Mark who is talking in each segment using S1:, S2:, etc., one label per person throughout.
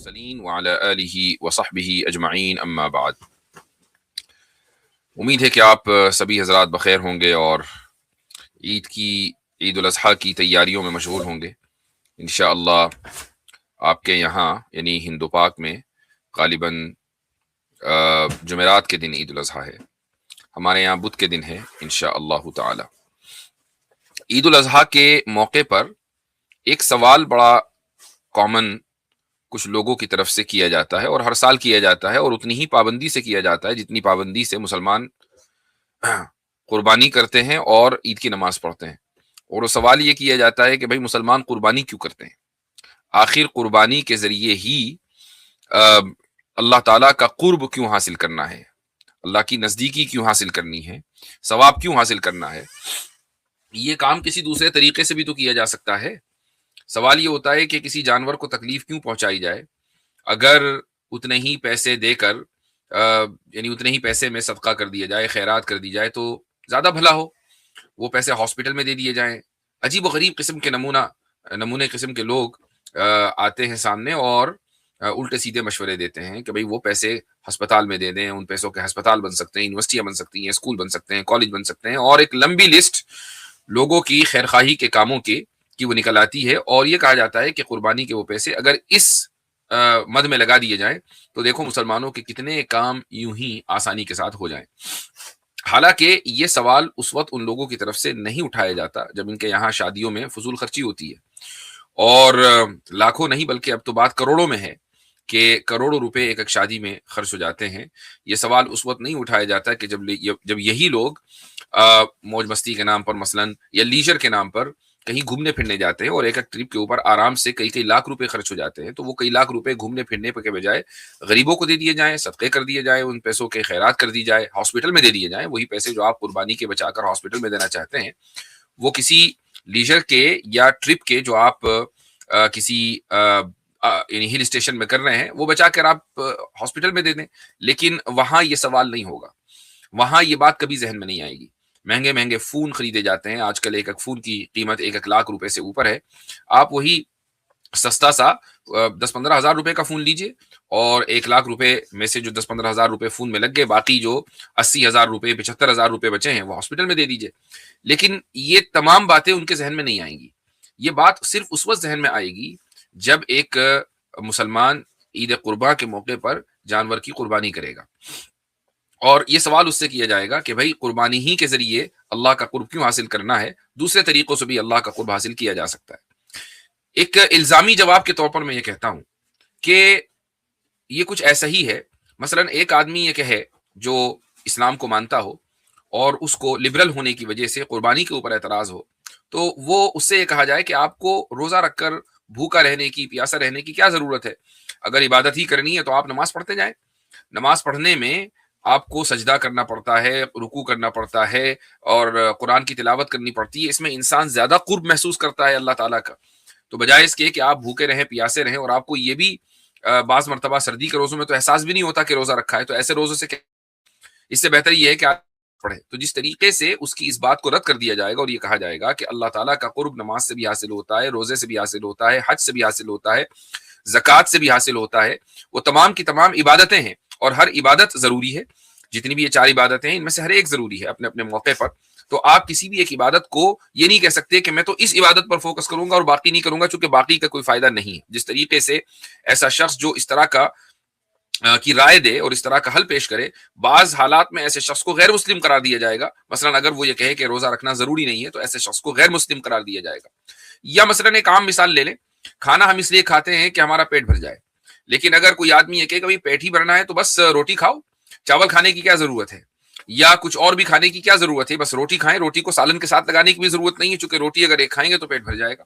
S1: المرسلین وعلی آلہ وصحبہ اجمعین اما بعد۔ امید ہے کہ آپ سبھی حضرات بخیر ہوں گے اور عید الاضحیٰ کی تیاریوں میں مشغول ہوں گے انشاءاللہ۔ آپ کے یہاں یعنی ہندو پاک میں غالباً جمعرات کے دن عید الاضحیٰ ہے، ہمارے یہاں بدھ کے دن ہے انشاءاللہ تعالی۔ عید الاضحیٰ کے موقع پر ایک سوال بڑا کامن کچھ لوگوں کی طرف سے کیا جاتا ہے، اور ہر سال کیا جاتا ہے، اور اتنی ہی پابندی سے کیا جاتا ہے جتنی پابندی سے مسلمان قربانی کرتے ہیں اور عید کی نماز پڑھتے ہیں۔ اور وہ سوال یہ کیا جاتا ہے کہ بھائی مسلمان قربانی کیوں کرتے ہیں؟ آخر قربانی کے ذریعے ہی اللہ تعالیٰ کا قرب کیوں حاصل کرنا ہے، اللہ کی نزدیکی کیوں حاصل کرنی ہے، ثواب کیوں حاصل کرنا ہے؟ یہ کام کسی دوسرے طریقے سے بھی تو کیا جا سکتا ہے۔ سوال یہ ہوتا ہے کہ کسی جانور کو تکلیف کیوں پہنچائی جائے؟ اگر اتنے ہی پیسے دے کر یعنی اتنے ہی پیسے میں صدقہ کر دیا جائے، خیرات کر دی جائے تو زیادہ بھلا ہو۔ وہ پیسے ہاسپٹل میں دے دیے جائیں۔ عجیب و غریب قسم کے نمونے قسم کے لوگ آتے ہیں سامنے اور الٹے سیدھے مشورے دیتے ہیں کہ بھئی وہ پیسے ہسپتال میں دے دیں، ان پیسوں کے ہسپتال بن سکتے ہیں، یونیورسٹیاں بن سکتی ہیں، اسکول بن سکتے ہیں، کالج بن سکتے ہیں، اور ایک لمبی لسٹ لوگوں کی خیرخواہی کے کاموں کی وہ نکل آتی ہے۔ اور یہ کہا جاتا ہے کہ قربانی کے وہ پیسے اگر اس مد میں لگا دیے جائیں تو دیکھو مسلمانوں کے کتنے کام یوں ہی آسانی کے ساتھ ہو جائیں۔ حالانکہ یہ سوال اس وقت ان لوگوں کی طرف سے نہیں اٹھایا جاتا جب ان کے یہاں شادیوں میں فضول خرچی ہوتی ہے، اور لاکھوں نہیں بلکہ اب تو بات کروڑوں میں ہے کہ کروڑوں روپے ایک شادی میں خرچ ہو جاتے ہیں۔ یہ سوال اس وقت نہیں اٹھایا جاتا کہ جب یہی لوگ موج مستی کے نام پر مثلاً یا لیجر کے نام پر کہیں گھومنے پھرنے جاتے ہیں اور ایک ٹرپ کے اوپر آرام سے کئی لاکھ روپے خرچ ہو جاتے ہیں، تو وہ کئی لاکھ روپے گھومنے پھرنے کے بجائے غریبوں کو دے دیے جائیں، صدقے کر دیے جائیں، ان پیسوں کے خیرات کر دی جائے، ہاسپٹل میں دے دیے جائیں۔ وہی پیسے جو آپ قربانی کے بچا کر ہاسپٹل میں دینا چاہتے ہیں، وہ کسی لیجر کے یا ٹرپ کے جو آپ کسی یعنی ہل اسٹیشن میں کر رہے ہیں، وہ بچا کر آپ ہاسپٹل میں دے دیں۔ لیکن وہاں یہ سوال نہیں ہوگا، وہاں یہ بات کبھی ذہن میں نہیں آئے گی۔ مہنگے فون خریدے جاتے ہیں، آج کل ایک فون کی قیمت 1 لاکھ روپے سے اوپر ہے۔ آپ وہی سستا سا 10-15 ہزار روپے کا فون لیجئے، اور 1 لاکھ روپے میں سے جو 10-15 ہزار روپے فون میں لگ گئے، باقی جو 80 ہزار روپے 75 ہزار روپے بچے ہیں وہ ہاسپٹل میں دے دیجئے۔ لیکن یہ تمام باتیں ان کے ذہن میں نہیں آئیں گی۔ یہ بات صرف اس وقت ذہن میں آئے گی جب ایک مسلمان عید قرباں کے موقع پر جانور کی قربانی کرے گا، اور یہ سوال اس سے کیا جائے گا کہ بھائی قربانی ہی کے ذریعے اللہ کا قرب کیوں حاصل کرنا ہے؟ دوسرے طریقوں سے بھی اللہ کا قرب حاصل کیا جا سکتا ہے۔ ایک الزامی جواب کے طور پر میں یہ کہتا ہوں کہ یہ کچھ ایسا ہی ہے۔ مثلا ایک آدمی یہ کہے جو اسلام کو مانتا ہو اور اس کو لبرل ہونے کی وجہ سے قربانی کے اوپر اعتراض ہو، تو وہ اس سے یہ کہا جائے کہ آپ کو روزہ رکھ کر بھوکا رہنے کی، پیاسا رہنے کی کیا ضرورت ہے؟ اگر عبادت ہی کرنی ہے تو آپ نماز پڑھتے جائیں۔ نماز پڑھنے میں آپ کو سجدہ کرنا پڑتا ہے، رکوع کرنا پڑتا ہے، اور قرآن کی تلاوت کرنی پڑتی ہے۔ اس میں انسان زیادہ قرب محسوس کرتا ہے اللہ تعالیٰ کا۔ تو بجائے اس کے کہ آپ بھوکے رہیں، پیاسے رہیں، اور آپ کو یہ بھی بعض مرتبہ سردی کے روزوں میں تو احساس بھی نہیں ہوتا کہ روزہ رکھا ہے، تو ایسے روزوں سے اس سے بہتر یہ ہے کہ آپ پڑھیں۔ تو جس طریقے سے اس کی اس بات کو رد کر دیا جائے گا اور یہ کہا جائے گا کہ اللہ تعالیٰ کا قرب نماز سے بھی حاصل ہوتا ہے، روزے سے بھی حاصل ہوتا ہے، حج سے بھی حاصل ہوتا ہے، زکوٰۃ سے بھی حاصل ہوتا ہے، وہ تمام کی تمام عبادتیں ہیں، اور ہر عبادت ضروری ہے۔ جتنی بھی یہ 4 عبادتیں ہیں ان میں سے ہر ایک ضروری ہے اپنے اپنے موقع پر۔ تو آپ کسی بھی ایک عبادت کو یہ نہیں کہہ سکتے کہ میں تو اس عبادت پر فوکس کروں گا اور باقی نہیں کروں گا، چونکہ باقی کا کوئی فائدہ نہیں ہے۔ جس طریقے سے ایسا شخص جو اس طرح کی رائے دے اور اس طرح کا حل پیش کرے، بعض حالات میں ایسے شخص کو غیر مسلم قرار دیا جائے گا۔ مثلا اگر وہ یہ کہے کہ روزہ رکھنا ضروری نہیں ہے تو ایسے شخص کو غیر مسلم قرار دیا جائے گا۔ یا مثلا ایک عام مثال لے لیں، کھانا ہم اس لیے کھاتے ہیں کہ ہمارا پیٹ بھر جائے، لیکن اگر کوئی آدمی یہ کہے کہ بھائی پیٹ ہی بھرنا ہے تو بس روٹی کھاؤ، چاول کھانے کی کیا ضرورت ہے، یا کچھ اور بھی کھانے کی کیا ضرورت ہے، بس روٹی کھائیں، روٹی کو سالن کے ساتھ لگانے کی بھی ضرورت نہیں ہے، چونکہ روٹی اگر ایک کھائیں گے تو پیٹ بھر جائے گا۔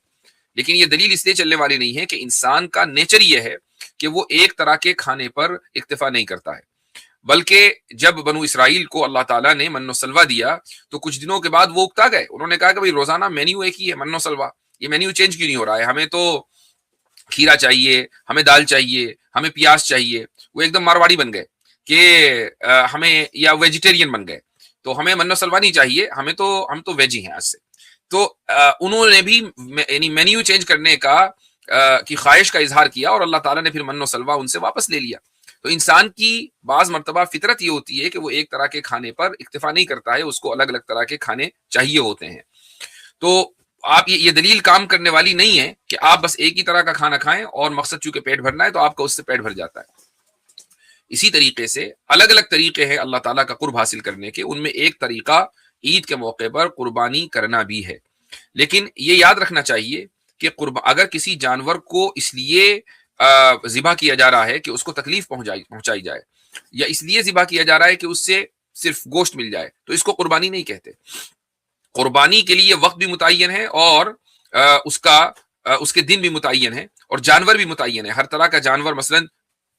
S1: لیکن یہ دلیل اس لیے چلنے والی نہیں ہے کہ انسان کا نیچر یہ ہے کہ وہ ایک طرح کے کھانے پر اکتفا نہیں کرتا ہے، بلکہ جب بنو اسرائیل کو اللہ تعالیٰ نے من و سلوہ دیا تو کچھ دنوں کے بعد وہ اکتا گئے۔ انہوں نے کہا کہ بھائی روزانہ مینیو ایک ہی ہے، من و سلوہ، یہ مینیو چینج کیوں نہیں ہو رہا ہے؟ ہمیں تو کھیرا چاہیے، ہمیں دال چاہیے، ہمیں پیاز چاہیے۔ وہ ایک دم مارواڑی بن گئے کہ ہمیں، یا ویجیٹیرین بن گئے، تو ہمیں من و سلوہ نہیں چاہیے، ہم تو ویجی ہیں آج سے۔ تو انہوں نے بھی یعنی مینیو چینج کرنے کا کی خواہش کا اظہار کیا اور اللہ تعالیٰ نے پھر من و سلوہ ان سے واپس لے لیا. تو انسان کی بعض مرتبہ فطرت یہ ہوتی ہے کہ وہ ایک طرح کے کھانے پر اکتفا نہیں کرتا ہے، اس کو الگ الگ طرح کے کھانے چاہیے ہوتے ہیں. تو آپ یہ دلیل کام کرنے والی نہیں ہے کہ آپ بس ایک ہی طرح کا کھانا کھائیں اور مقصد چونکہ پیٹ بھرنا ہے تو آپ کا اس سے پیٹ بھر جاتا ہے. اسی طریقے سے الگ الگ طریقے ہیں اللہ تعالیٰ کا قرب حاصل کرنے کے، ان میں ایک طریقہ عید کے موقع پر قربانی کرنا بھی ہے. لیکن یہ یاد رکھنا چاہیے کہ اگر کسی جانور کو اس لیے ذبح کیا جا رہا ہے کہ اس کو تکلیف پہنچائی جائے، یا اس لیے ذبح کیا جا رہا ہے کہ اس سے صرف گوشت مل جائے، تو اس کو قربانی نہیں کہتے. قربانی کے لیے وقت بھی متعین ہے اور اس کے دن بھی متعین ہے اور جانور بھی متعین ہے. ہر طرح کا جانور، مثلا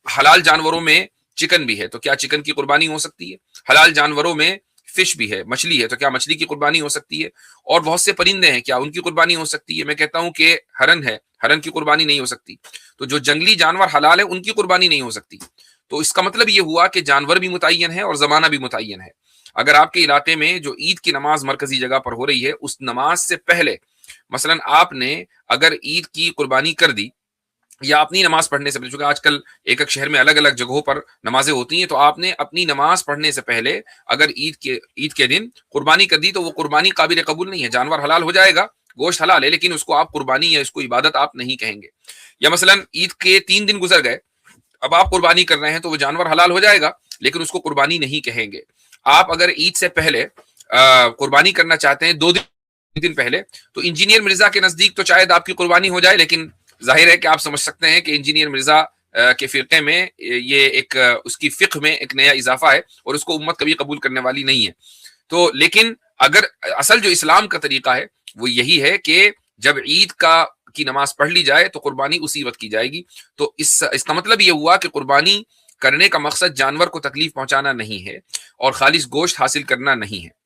S1: حلال جانوروں میں چکن بھی ہے تو کیا چکن کی قربانی ہو سکتی ہے؟ حلال جانوروں میں فش بھی ہے، مچھلی ہے، تو کیا مچھلی کی قربانی ہو سکتی ہے؟ اور بہت سے پرندے ہیں، کیا ان کی قربانی ہو سکتی ہے؟ میں کہتا ہوں کہ ہرن ہے، ہرن کی قربانی نہیں ہو سکتی. تو جو جنگلی جانور حلال ہیں ان کی قربانی نہیں ہو سکتی. تو اس کا مطلب یہ ہوا کہ جانور بھی متعین ہے اور زمانہ بھی متعین ہے. اگر آپ کے علاقے میں جو عید کی نماز مرکزی جگہ پر ہو رہی ہے، اس نماز سے پہلے مثلا آپ نے اگر عید کی قربانی کر دی، یا اپنی نماز پڑھنے سے پہلے، چونکہ آج کل ایک ایک شہر میں الگ الگ جگہوں پر نمازیں ہوتی ہیں، تو آپ نے اپنی نماز پڑھنے سے پہلے اگر عید کے دن قربانی کر دی تو وہ قربانی قابل قبول نہیں ہے. جانور حلال ہو جائے گا، گوشت حلال ہے، لیکن اس کو آپ قربانی یا اس کو عبادت آپ نہیں کہیں گے. یا مثلا عید کے 3 دن گزر گئے، اب آپ قربانی کر رہے ہیں تو وہ جانور حلال ہو جائے گا لیکن اس کو قربانی نہیں کہیں گے. آپ اگر عید سے پہلے قربانی کرنا چاہتے ہیں 2 دن پہلے، تو انجینئر مرزا کے نزدیک تو شاید آپ کی قربانی ہو جائے، لیکن ظاہر ہے کہ آپ سمجھ سکتے ہیں کہ انجینئر مرزا کے فرقے میں یہ ایک اس کی فقہ میں ایک نیا اضافہ ہے اور اس کو امت کبھی قبول کرنے والی نہیں ہے. تو لیکن اگر اصل جو اسلام کا طریقہ ہے وہ یہی ہے کہ جب عید کی نماز پڑھ لی جائے تو قربانی اسی وقت کی جائے گی. تو اس کا مطلب یہ ہوا کہ قربانی کرنے کا مقصد جانور کو تکلیف پہنچانا نہیں ہے اور خالص گوشت حاصل کرنا نہیں ہے.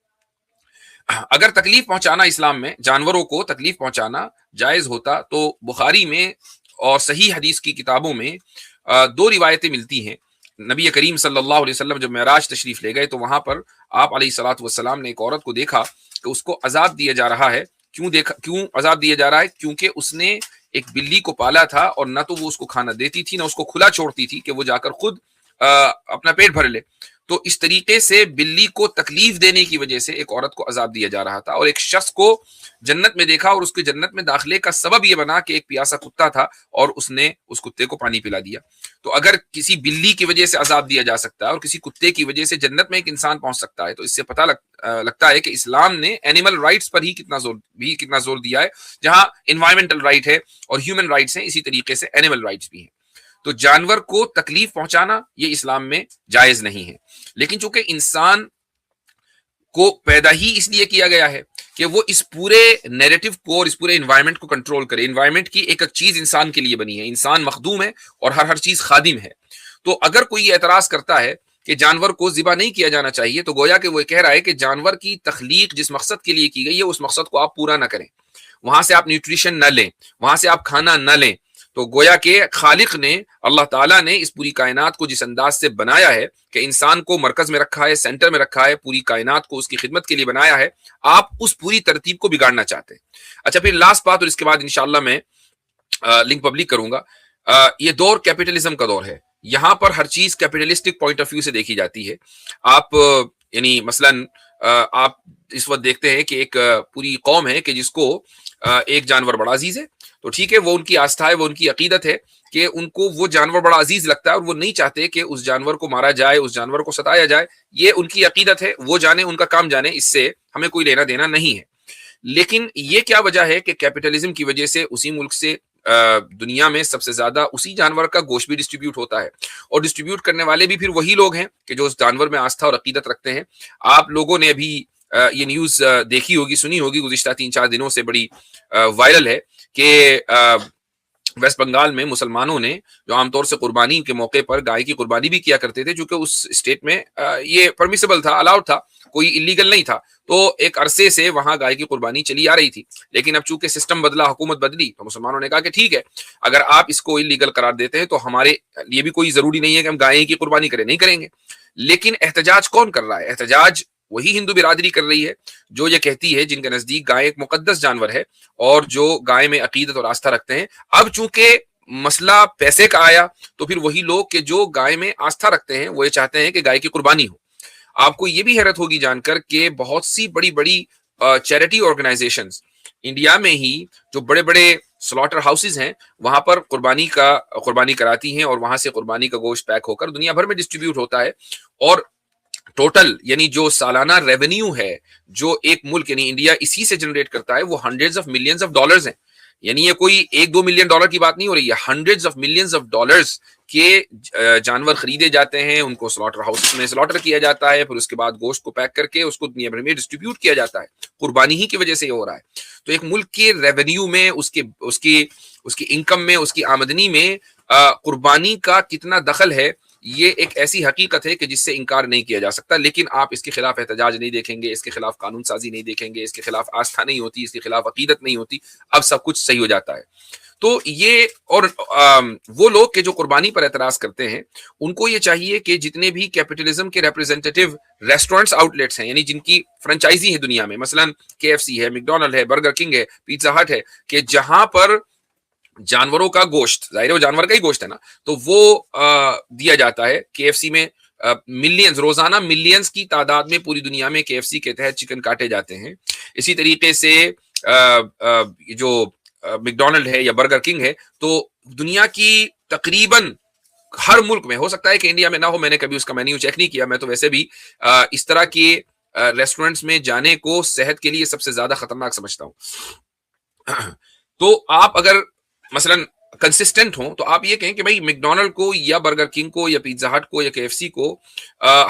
S1: اگر تکلیف پہنچانا اسلام میں، جانوروں کو تکلیف پہنچانا جائز ہوتا تو بخاری میں اور صحیح حدیث کی کتابوں میں 2 روایتیں ملتی ہیں. نبی کریم صلی اللہ علیہ وسلم جب معراج تشریف لے گئے تو وہاں پر آپ علیہ الصلوۃ والسلام نے ایک عورت کو دیکھا کہ اس کو عذاب دیا جا رہا ہے. کیوں عذاب دیا جا رہا ہے؟ کیونکہ اس نے ایک بلی کو پالا تھا اور نہ تو وہ اس کو کھانا دیتی تھی، نہ اس کو کھلا چھوڑتی تھی کہ وہ جا کر خود اپنا پیٹ بھر لے. تو اس طریقے سے بلی کو تکلیف دینے کی وجہ سے ایک عورت کو عذاب دیا جا رہا تھا، اور ایک شخص کو جنت میں دیکھا اور اس کے جنت میں داخلے کا سبب یہ بنا کہ ایک پیاسا کتا تھا اور اس نے اس کتے کو پانی پلا دیا. تو اگر کسی بلی کی وجہ سے عذاب دیا جا سکتا ہے اور کسی کتے کی وجہ سے جنت میں ایک انسان پہنچ سکتا ہے، تو اس سے پتہ لگتا ہے کہ اسلام نے اینیمل رائٹس پر ہی کتنا زور دیا ہے. جہاں انوائرمنٹل رائٹ ہے اور ہیومن رائٹس ہیں، اسی طریقے سے اینیمل رائٹس بھی ہیں. تو جانور کو تکلیف پہنچانا یہ اسلام میں جائز نہیں ہے. لیکن چونکہ انسان کو پیدا ہی اس لیے کیا گیا ہے کہ وہ اس پورے نیریٹو کو اور اس پورے انوائرمنٹ کو کنٹرول کرے. انوائرمنٹ کی ایک چیز انسان کے لیے بنی ہے، انسان مخدوم ہے اور ہر چیز خادم ہے. تو اگر کوئی اعتراض کرتا ہے کہ جانور کو ذبح نہیں کیا جانا چاہیے، تو گویا کہ وہ کہہ رہا ہے کہ جانور کی تخلیق جس مقصد کے لیے کی گئی ہے اس مقصد کو آپ پورا نہ کریں، وہاں سے آپ نیوٹریشن نہ لیں، وہاں سے آپ کھانا نہ لیں. تو گویا کہ خالق نے، اللہ تعالیٰ نے اس پوری کائنات کو جس انداز سے بنایا ہے کہ انسان کو مرکز میں رکھا ہے، سینٹر میں رکھا ہے، پوری کائنات کو اس کی خدمت کے لیے بنایا ہے، آپ اس پوری ترتیب کو بگاڑنا چاہتے ہیں. اچھا، پھر لاسٹ بات اور اس کے بعد انشاءاللہ میں لنک پبلک کروں گا. یہ دور کیپٹلزم کا دور ہے، یہاں پر ہر چیز کیپٹلسٹک پوائنٹ آف ویو سے دیکھی جاتی ہے. آپ یعنی مثلاً آپ اس وقت دیکھتے ہیں کہ ایک پوری قوم ہے کہ جس کو ایک جانور بڑا عزیز ہے، تو ٹھیک ہے، وہ ان کی آستھا ہے، وہ ان کی عقیدت ہے کہ ان کو وہ جانور بڑا عزیز لگتا ہے اور وہ نہیں چاہتے کہ اس جانور کو مارا جائے، اس جانور کو ستایا جائے. یہ ان کی عقیدت ہے، وہ جانے، ان کا کام جانے، اس سے ہمیں کوئی لینا دینا نہیں ہے. لیکن یہ کیا وجہ ہے کہ کیپٹلزم کی وجہ سے اسی ملک سے دنیا میں سب سے زیادہ اسی جانور کا گوشت بھی ڈسٹریبیوٹ ہوتا ہے، اور ڈسٹریبیوٹ کرنے والے بھی پھر وہی لوگ ہیں کہ جو اس جانور میں آستھا اور عقیدت رکھتے ہیں. آپ لوگوں نے ابھی یہ نیوز دیکھی ہوگی، سنی ہوگی، گزشتہ 3-4 دنوں سے بڑی وائرل ہے کہ ویسٹ بنگال میں مسلمانوں نے جو عام طور سے قربانی کے موقع پر گائے کی قربانی بھی کیا کرتے تھے، چونکہ اس اسٹیٹ میں یہ پرمیسیبل تھا، الاؤڈ تھا، کوئی انلیگل نہیں تھا، تو ایک عرصے سے وہاں گائے کی قربانی چلی آ رہی تھی. لیکن اب چونکہ سسٹم بدلا، حکومت بدلی، تو مسلمانوں نے کہا کہ ٹھیک ہے، اگر آپ اس کو انلیگل قرار دیتے ہیں تو ہمارے لیے بھی کوئی ضروری نہیں ہے کہ ہم گائے کی قربانی کریں، نہیں کریں گے. لیکن احتجاج کون کر رہا ہے؟ احتجاج وہی ہندو برادری کر رہی ہے جو یہ کہتی ہے، جن کے نزدیک گائے ایک مقدس جانور ہے اور جو گائے میں عقیدت اور آستھا رکھتے ہیں. اب چونکہ مسئلہ پیسے کا آیا تو پھر وہی لوگ کہ جو گائے میں آستھا رکھتے ہیں وہ یہ چاہتے ہیں کہ گائے کی قربانی ہو. آپ کو یہ بھی حیرت ہوگی جان کر کہ بہت سی بڑی بڑی چیریٹی آرگنائزیشنز انڈیا میں ہی جو بڑے بڑے سلاٹر ہاؤسز ہیں وہاں پر قربانی کراتی ہیں اور وہاں سے قربانی کا گوشت پیک ہو کر دنیا بھر میں ڈسٹریبیوٹ ہوتا ہے. اور ٹوٹل یعنی جو سالانہ ریونیو ہے جو ایک ملک یعنی انڈیا اسی سے جنریٹ کرتا ہے وہ hundreds of millions of dollars ہیں. یعنی یہ کوئی 1-2 ملین ڈالر کی بات نہیں ہو رہی ہے، hundreds of millions of dollars کے جانور خریدے جاتے ہیں، ان کو سلاٹر ہاؤس میں سلاٹر کیا جاتا ہے، پھر اس کے بعد گوشت کو پیک کر کے اس کو دنیا بھر میں ڈسٹریبیوٹ کیا جاتا ہے. قربانی ہی کی وجہ سے یہ ہو رہا ہے. تو ایک ملک کے ریونیو میں، اس کی انکم میں، اس کی آمدنی میں قربانی کا کتنا دخل ہے، یہ ایک ایسی حقیقت ہے کہ جس سے انکار نہیں کیا جا سکتا. لیکن آپ اس کے خلاف احتجاج نہیں دیکھیں گے، اس کے خلاف قانون سازی نہیں دیکھیں گے، اس کے خلاف آستھا نہیں ہوتی، اس کے خلاف عقیدت نہیں ہوتی. اب سب کچھ صحیح ہو جاتا ہے. تو یہ اور وہ لوگ کہ جو قربانی پر اعتراض کرتے ہیں ان کو یہ چاہیے کہ جتنے بھی کیپٹلزم کے ریپرزینٹیو ریسٹورنٹس آؤٹ لیٹس ہیں، یعنی جن کی فرنچائزی ہے دنیا میں، مثلا KFC ہے، میکڈونلڈ ہے، برگر کنگ ہے، پیزا ہٹ ہے، کہ جہاں پر جانوروں کا گوشت، ظاہر ہے وہ جانور کا ہی گوشت ہے نا، تو وہ دیا جاتا ہے. KFC میں ملینز، روزانہ ملینز کی تعداد میں پوری دنیا میں KFC کے تحت چکن کاٹے جاتے ہیں. اسی طریقے سے جو میکڈونلڈ ہے یا برگر کنگ ہے، تو دنیا کی تقریباً ہر ملک میں، ہو سکتا ہے کہ انڈیا میں نہ ہو، میں نے کبھی اس کا مینیو چیک نہیں کیا، میں تو ویسے بھی اس طرح کے ریسٹورنٹس میں جانے کو صحت کے لیے سب سے زیادہ خطرناک سمجھتا ہوں. تو آپ اگر مثلا کنسسٹنٹ ہوں تو آپ یہ کہیں کہ بھائی میکڈونلڈ کو یا برگر کنگ کو یا پیزا ہٹ کو یا KFC کو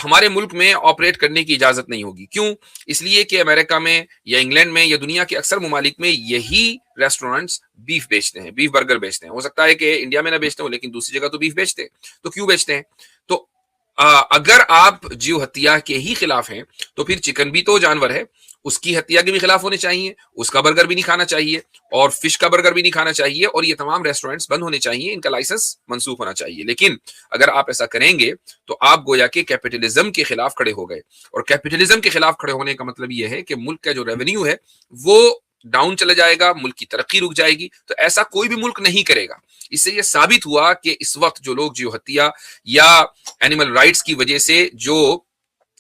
S1: ہمارے ملک میں آپریٹ کرنے کی اجازت نہیں ہوگی. کیوں؟ اس لیے کہ امریکہ میں یا انگلینڈ میں یا دنیا کے اکثر ممالک میں یہی ریسٹورنٹس بیف بیچتے ہیں، بیف برگر بیچتے ہیں. ہو سکتا ہے کہ انڈیا میں نہ بیچتے ہوں لیکن دوسری جگہ تو بیف بیچتے ہیں. تو کیوں بیچتے ہیں؟ تو اگر آپ جیو ہتیا کے ہی خلاف ہیں تو پھر چکن بھی تو جانور ہے، اس کی ہتیا کے بھی خلاف ہونے چاہیے، اس کا برگر بھی نہیں کھانا چاہیے، اور فش کا برگر بھی نہیں کھانا چاہیے، اور یہ تمام ریسٹورنٹس بند ہونے چاہیے، ان کا لائسنس منسوخ ہونا چاہیے. لیکن اگر آپ ایسا کریں گے تو آپ گویا کہ کیپٹلزم کے خلاف کھڑے ہو گئے، اور کیپٹلزم کے خلاف کھڑے ہونے کا مطلب یہ ہے کہ ملک کا جو ریونیو ہے وہ ڈاؤن چلا جائے گا، ملک کی ترقی رک جائے گی. تو ایسا کوئی بھی ملک نہیں کرے گا. اس سے یہ ثابت ہوا کہ اس وقت جو لوگ جیو ہتیا یا اینیمل رائٹس کی وجہ سے جو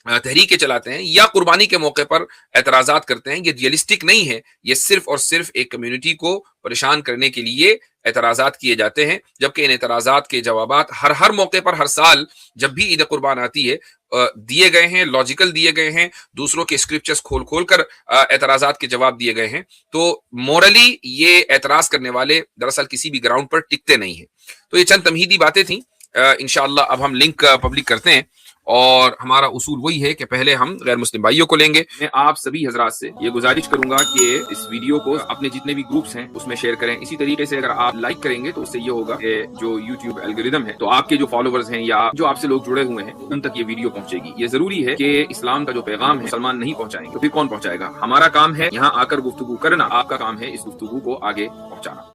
S1: تحریکیں چلاتے ہیں یا قربانی کے موقع پر اعتراضات کرتے ہیں، یہ ریئلسٹک نہیں ہے. یہ صرف اور صرف ایک کمیونٹی کو پریشان کرنے کے لیے اعتراضات کیے جاتے ہیں، جبکہ ان اعتراضات کے جوابات ہر موقع پر، ہر سال جب بھی عید قربان آتی ہے دیے گئے ہیں، لاجیکل دیے گئے ہیں، دوسروں کے اسکرپچرز کھول کر اعتراضات کے جواب دیے گئے ہیں. تو مورلی یہ اعتراض کرنے والے دراصل کسی بھی گراؤنڈ پر ٹکتے نہیں ہیں. تو یہ چند تمہیدی باتیں تھیں. انشاءاللہ اب ہم لنک پبلک کرتے ہیں، اور ہمارا اصول وہی ہے کہ پہلے ہم غیر مسلم بھائیوں کو لیں گے. میں آپ سبھی حضرات سے یہ گزارش کروں گا کہ اس ویڈیو کو اپنے جتنے بھی گروپس ہیں اس میں شیئر کریں. اسی طریقے سے اگر آپ لائک کریں گے تو اس سے یہ ہوگا کہ جو یوٹیوب الگوریدم ہے تو آپ کے جو فالوورز ہیں یا جو آپ سے لوگ جڑے ہوئے ہیں ان تک یہ ویڈیو پہنچے گی. یہ ضروری ہے کہ اسلام کا جو پیغام ہے مسلمان نہیں پہنچائیں گے تو پھر کون پہنچائے گا؟ ہمارا کام ہے یہاں آ کر گفتگو کرنا، آپ کا کام ہے اس گفتگو کو آگے پہنچانا.